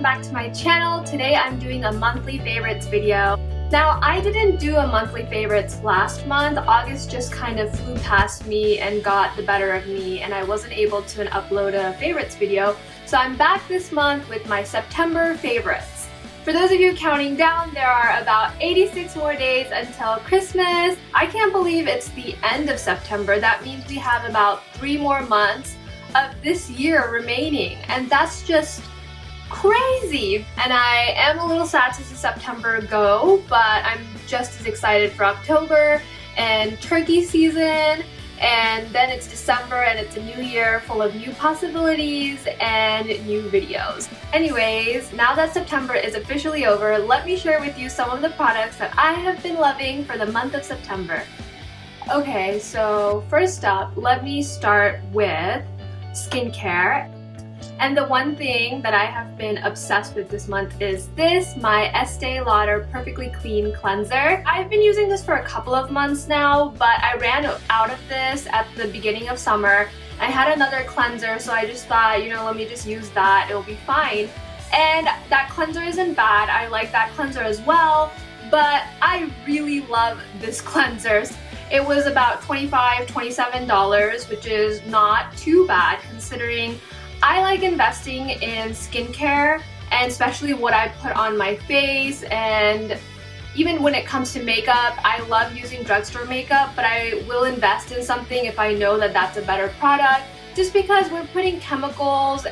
back to my channel. Today I'm doing a monthly favorites video. Now, I didn't do a monthly favorites last month. August just kind of flew past me and got the better of me, and I wasn't able to upload a favorites video. So I'm back this month with my September favorites. For those of you counting down, there are about 86 more days until Christmas. I can't believe it's the end of September. That means we have about 3 more months of this year remaining, and that's just crazy. And I am a little sad to see September go, but I'm just as excited for October and turkey season, and then it's December and it's a new year full of new possibilities and new videos. Anyways, now that September is officially over, let me share with you some of the products that I have been loving for the month of September. Okay, so first up, let me start with skincare. And the one thing that I have been obsessed with this month is this, my Estee Lauder Perfectly Clean Cleanser. I've been using this for a couple of months now, but I ran out of this at the beginning of summer. I had another cleanser, so I just thought, you know, let me just use that, it'll be fine. And that cleanser isn't bad, I like that cleanser as well, but I really love this cleanser. It was about $25, $27, which is not too bad considering I like investing in skincare, and especially what I put on my face, and even when it comes to makeup, I love using drugstore makeup, but I will invest in something if I know that that's a better product, just because we're putting chemicals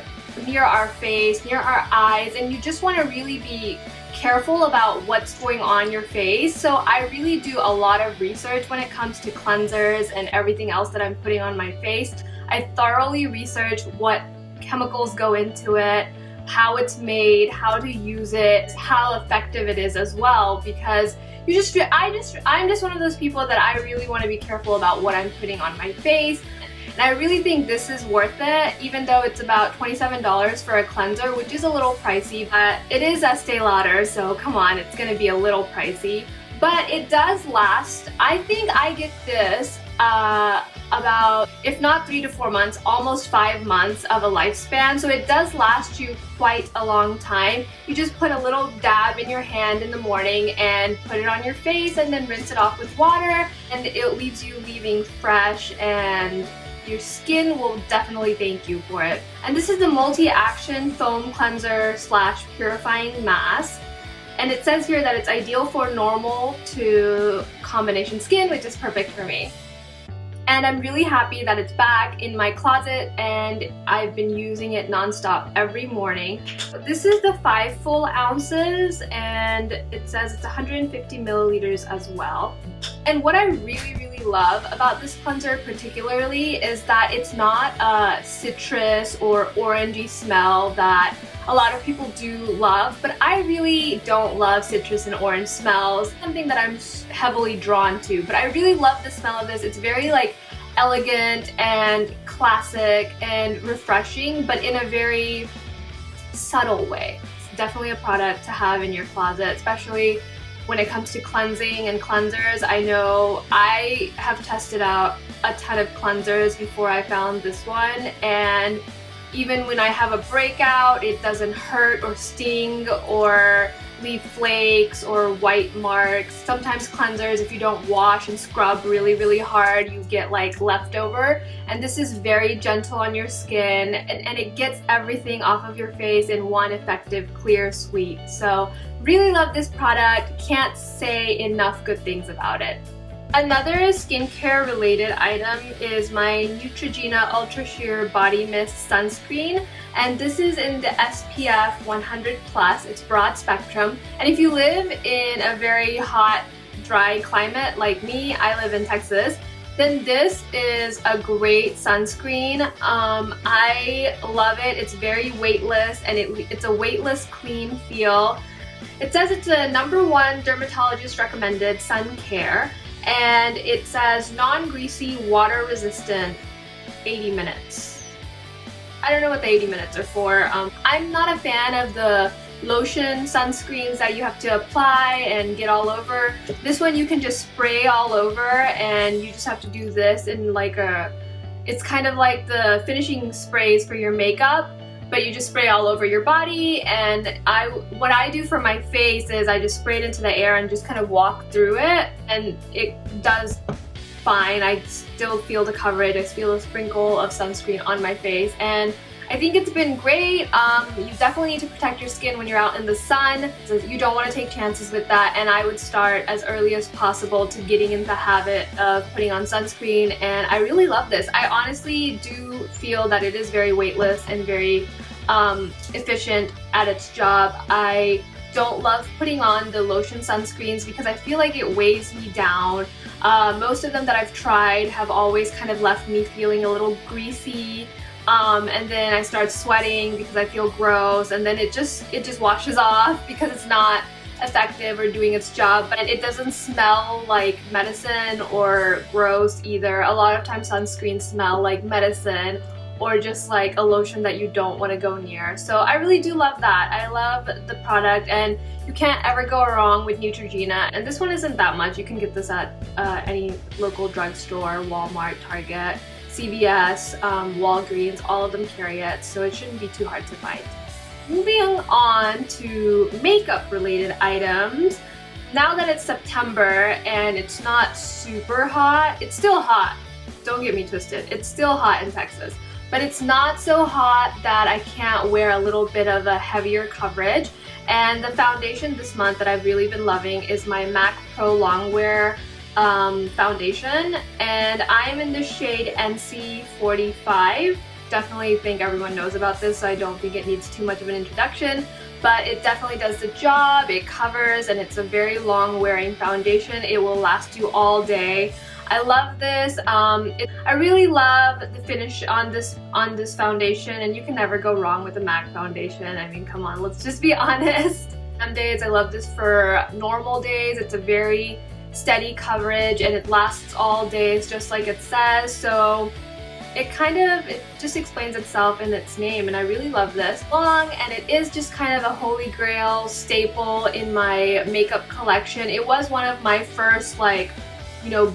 near our face, near our eyes, and you just want to really be careful about what's going on your face. So I really do a lot of research when it comes to cleansers and everything else that I'm putting on my face. I thoroughly research what chemicals go into it, how it's made, how to use it, how effective it is as well, because I'm just one of those people that I really want to be careful about what I'm putting on my face. And I really think this is worth it, even though it's about $27 for a cleanser, which is a little pricey, but it is Estee Lauder, so come on, it's gonna be a little pricey. But it does last. I think I get this about, if not 3 to 4 months, almost 5 months of a lifespan. So it does last you quite a long time. You just put a little dab in your hand in the morning and put it on your face and then rinse it off with water, and it leaves you leaving fresh, and your skin will definitely thank you for it. And this is the multi-action foam cleanser slash purifying mask. And it says here that it's ideal for normal to combination skin, which is perfect for me. And I'm really happy that it's back in my closet, and I've been using it nonstop every morning. This is the 5 full ounces, and it says it's 150 milliliters as well. And what I really love about this cleanser particularly is that it's not a citrus or orangey smell that a lot of people do love, but I really don't love citrus and orange smells, something that I'm heavily drawn to. But I really love the smell of this. It's very like elegant and classic and refreshing, but in a very subtle way. It's definitely a product to have in your closet, especially when it comes to cleansing and cleansers. I know I have tested out a ton of cleansers before I found this one, and even when I have a breakout, it doesn't hurt or sting or leave flakes or white marks. Sometimes cleansers, if you don't wash and scrub really hard, you get like leftover. And this is very gentle on your skin, and it gets everything off of your face in one effective, clear sweep. So really love this product. Can't say enough good things about it. Another skincare related item is my Neutrogena Ultra Sheer Body Mist Sunscreen, and this is in the SPF 100+. It's broad spectrum, and if you live in a very hot, dry climate like me, I live in Texas, then this is a great sunscreen. I love it. It's very weightless, and it's a weightless, clean feel. It says it's a #1 dermatologist recommended sun care, and it says non-greasy, water resistant, 80 minutes. I don't know what the 80 minutes are for. I'm not a fan of the lotion sunscreens that you have to apply and get all over. This one you can just spray all over, and you just have to do this in like a, it's kind of like the finishing sprays for your makeup, but you just spray all over your body. And what I do for my face is I just spray it into the air and just kind of walk through it, and it does fine. I still feel the coverage. I feel a sprinkle of sunscreen on my face, and I think it's been great. You definitely need to protect your skin when you're out in the sun. So you don't want to take chances with that, and I would start as early as possible to getting into the habit of putting on sunscreen, and I really love this. I honestly do feel that it is very weightless and very efficient at its job. I don't love putting on the lotion sunscreens because I feel like it weighs me down. Most of them that I've tried have always kind of left me feeling a little greasy. And then I start sweating because I feel gross, and then it just washes off because it's not effective or doing its job. But it doesn't smell like medicine or gross either. A lot of times sunscreens smell like medicine or just like a lotion that you don't want to go near. So I really do love that. I love the product, and you can't ever go wrong with Neutrogena. And this one isn't that much. You can get this at any local drugstore, Walmart, Target, CVS, Walgreens, all of them carry it, so it shouldn't be too hard to find. Moving on to makeup related items. Now that it's September and it's not super hot, it's still hot, don't get me twisted, it's still hot in Texas, but it's not so hot that I can't wear a little bit of a heavier coverage. And the foundation this month that I've really been loving is my MAC Pro Longwear foundation, and I am in the shade NC45. Definitely think everyone knows about this, so I don't think it needs too much of an introduction, but it definitely does the job. It covers, and it's a very long wearing foundation. It will last you all day. I love this. I really love the finish on this foundation, and you can never go wrong with a MAC foundation. I mean, come on, let's just be honest. Some days I love this for normal days. It's a very steady coverage and it lasts all days just like it says, so it just explains itself in its name, and I really love this. Long, and it is just kind of a holy grail staple in my makeup collection. It was one of my first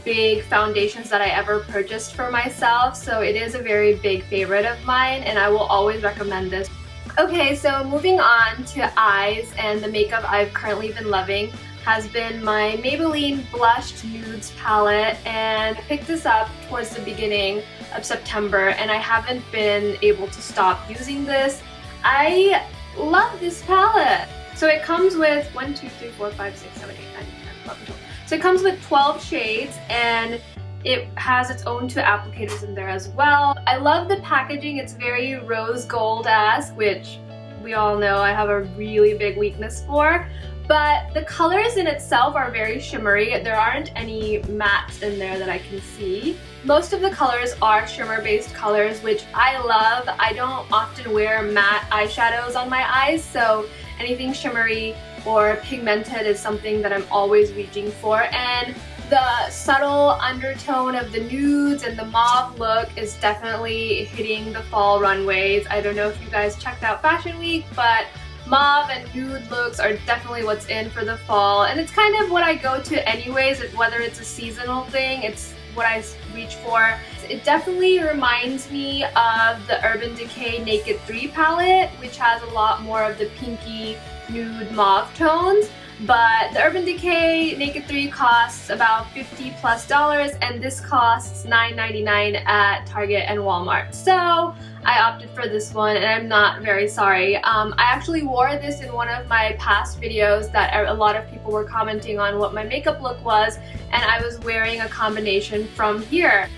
big foundations that I ever purchased for myself, so it is a very big favorite of mine, and I will always recommend this. Okay, so moving on to eyes, and the makeup I've currently been loving has been my Maybelline Blushed Nudes palette, and I picked this up towards the beginning of September, and I haven't been able to stop using this. I love this palette. So it comes with 1, 2, 3, 4, 5, 6, 7, 8, 9, 10, 11, 12. So it comes with 12 shades, and it has its own 2 applicators in there as well. I love the packaging. It's very rose gold-esque, which we all know I have a really big weakness for. But the colors in itself are very shimmery. There aren't any mattes in there that I can see. Most of the colors are shimmer-based colors, which I love. I don't often wear matte eyeshadows on my eyes, so anything shimmery or pigmented is something that I'm always reaching for. And the subtle undertone of the nudes and the mauve look is definitely hitting the fall runways. I don't know if you guys checked out Fashion Week, but mauve and nude looks are definitely what's in for the fall, and it's kind of what I go to anyways. Whether it's a seasonal thing, it's what I reach for. It definitely reminds me of the Urban Decay Naked 3 palette, which has a lot more of the pinky nude mauve tones. But the Urban Decay Naked 3 costs about $50+, and this costs $9.99 at Target and Walmart. So I opted for this one, and I'm not very sorry. I actually wore this in one of my past videos that a lot of people were commenting on what my makeup look was, and I was wearing a combination from here.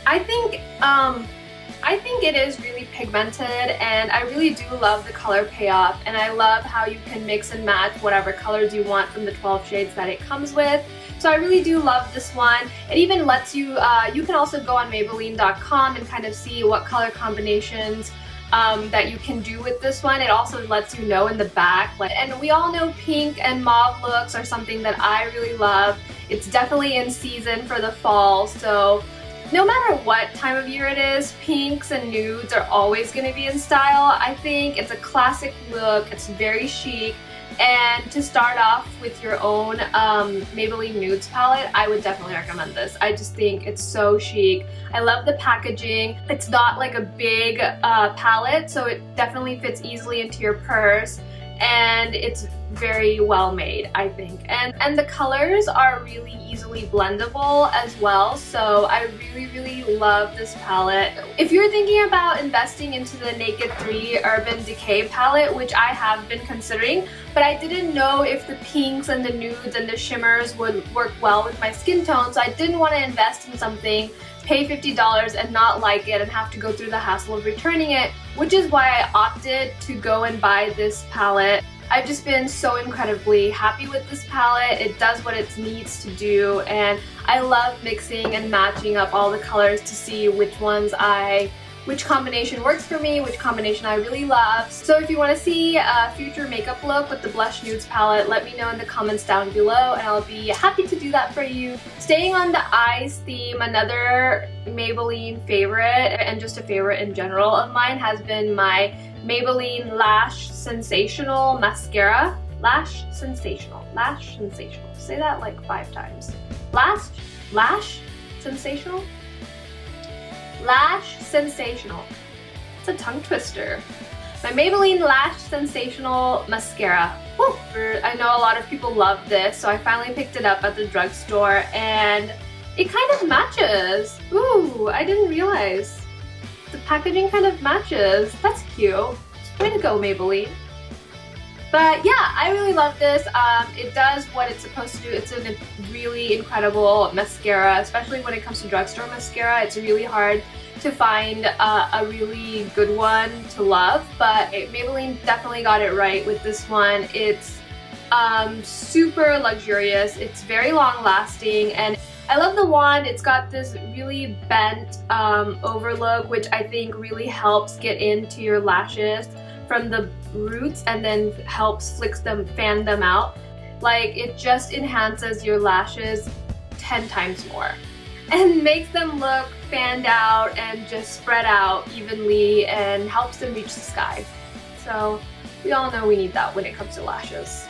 I think it is really pigmented, and I really do love the color payoff, and I love how you can mix and match whatever colors you want from the 12 shades that it comes with. So I really do love this one. It even lets you, you can also go on Maybelline.com and kind of see what color combinations that you can do with this one. It also lets you know in the back. And we all know pink and mauve looks are something that I really love. It's definitely in season for the fall, so no matter what time of year it is, pinks and nudes are always going to be in style. I think it's a classic look, it's very chic, And to start off with your own Maybelline Nudes palette, I would definitely recommend this. I just think it's so chic. I love the packaging. It's not like a big palette, so it definitely fits easily into your purse, and it's very well made, I think. And the colors are really easily blendable as well, so I really love this palette. If you're thinking about investing into the Naked 3 Urban Decay palette, which I have been considering, but I didn't know if the pinks and the nudes and the shimmers would work well with my skin tone, so I didn't want to invest in something, pay $50 and not like it and have to go through the hassle of returning it, which is why I opted to go and buy this palette. I've just been so incredibly happy with this palette. It does what it needs to do, and I love mixing and matching up all the colors to see which combination works for me, which combination I really love. So if you want to see a future makeup look with the Blush Nudes palette, let me know in the comments down below and I'll be happy to do that for you. Staying on the eyes theme, another Maybelline favorite, and just a favorite in general of mine, has been my Maybelline Lash Sensational Mascara. Lash Sensational. Say that like 5 times. Lash Sensational? Lash Sensational. It's a tongue twister. My Maybelline Lash Sensational Mascara. Woo! I know a lot of people love this, so I finally picked it up at the drugstore and it kind of matches. Ooh, I didn't realize. The packaging kind of matches. That's cute. Way to go, Maybelline. But yeah, I really love this. It does what it's supposed to do. It's a really incredible mascara, especially when it comes to drugstore mascara. It's really hard to find a really good one to love, but Maybelline definitely got it right with this one. It's super luxurious. It's very long lasting, and I love the wand. It's got this really bent overlook, which I think really helps get into your lashes from the roots and then helps fan them out. Like, it just enhances your lashes 10 times more and makes them look fanned out and just spread out evenly and helps them reach the sky. So we all know we need that when it comes to lashes.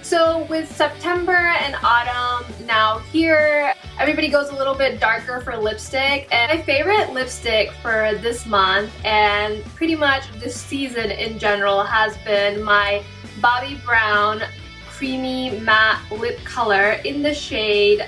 So with September and autumn now here, everybody goes a little bit darker for lipstick, and my favorite lipstick for this month and pretty much this season in general has been my Bobbi Brown Creamy Matte Lip Color in the shade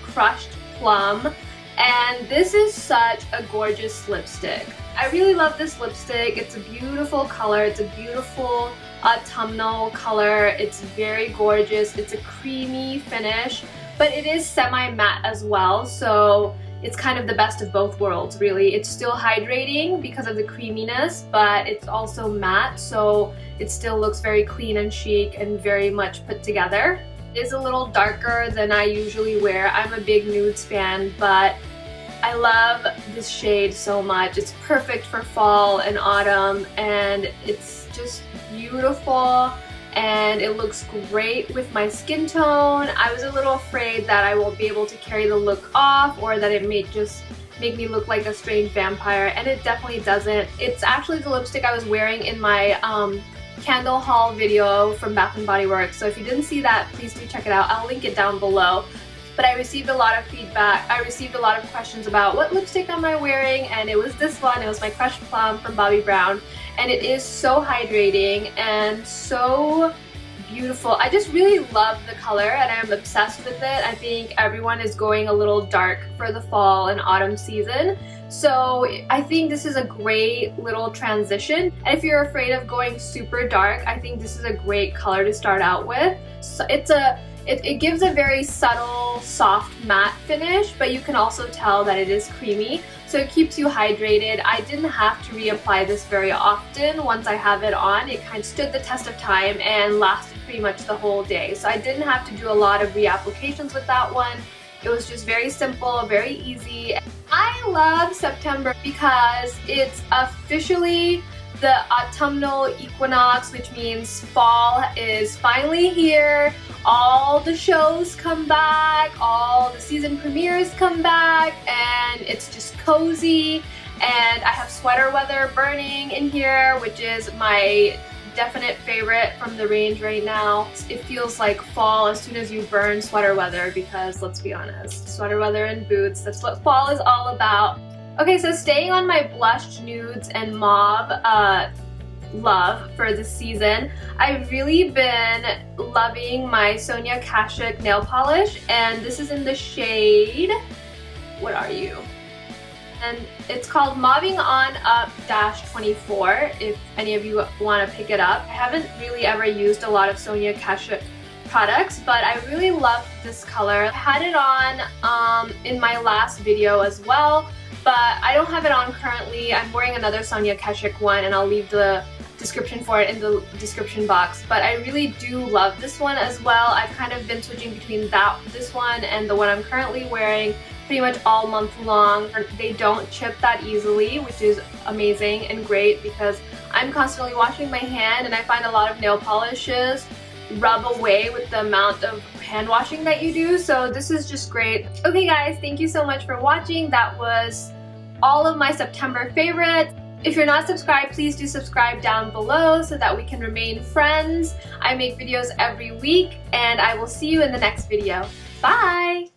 Crushed Plum, and this is such a gorgeous lipstick. I really love this lipstick. It's a beautiful color. It's a beautiful autumnal color. It's very gorgeous. It's a creamy finish, but it is semi-matte as well, so it's kind of the best of both worlds, really. It's still hydrating because of the creaminess, but it's also matte, so it still looks very clean and chic and very much put together. It is a little darker than I usually wear. I'm a big nudes fan, but I love this shade so much. It's perfect for fall and autumn, and it's just beautiful, and it looks great with my skin tone. I was a little afraid that I won't be able to carry the look off, or that it may just make me look like a strange vampire, and it definitely doesn't. It's actually the lipstick I was wearing in my candle haul video from Bath & Body Works, so if you didn't see that, please do check it out. I'll link it down below. But I received a lot of feedback. I received a lot of questions about what lipstick am I wearing, and it was this one. It was my Crushed Plum from Bobbi Brown, and it is so hydrating and so beautiful. I just really love the color, and I'm obsessed with it. I think everyone is going a little dark for the fall and autumn season, so I think this is a great little transition. And if you're afraid of going super dark, I think this is a great color to start out with. So it gives a very subtle, soft matte finish, but you can also tell that it is creamy, so it keeps you hydrated. I didn't have to reapply this very often. Once I have it on, it kind of stood the test of time and lasted pretty much the whole day, so I didn't have to do a lot of reapplications with that one. It was just very simple, very easy. I love September because it's officially the autumnal equinox, which means fall is finally here. All the shows come back, all the season premieres come back, and it's just cozy. And I have sweater weather burning in here, which is my definite favorite from the range right now. It feels like fall as soon as you burn sweater weather, because let's be honest, sweater weather and boots, that's what fall is all about. Okay, so staying on my blushed nudes and mauve love for this season, I've really been loving my Sonia Kashuk nail polish, and this is in the shade, what are you? And it's called Mobbing On Up -24, if any of you want to pick it up. I haven't really ever used a lot of Sonia Kashuk products, but I really love this color. I had it on in my last video as well, but I don't have it on currently. I'm wearing another Sonia Kashuk one, and I'll leave the description for it in the description box, but I really do love this one as well. I've kind of been switching between this one and the one I'm currently wearing pretty much all month long. They don't chip that easily, which is amazing and great because I'm constantly washing my hand, and I find a lot of nail polishes rub away with the amount of hand washing that you do, so this is just great. Okay guys, thank you so much for watching. That was all of my September favorites. If you're not subscribed, please do subscribe down below so that we can remain friends. I make videos every week, and I will see you in the next video. Bye!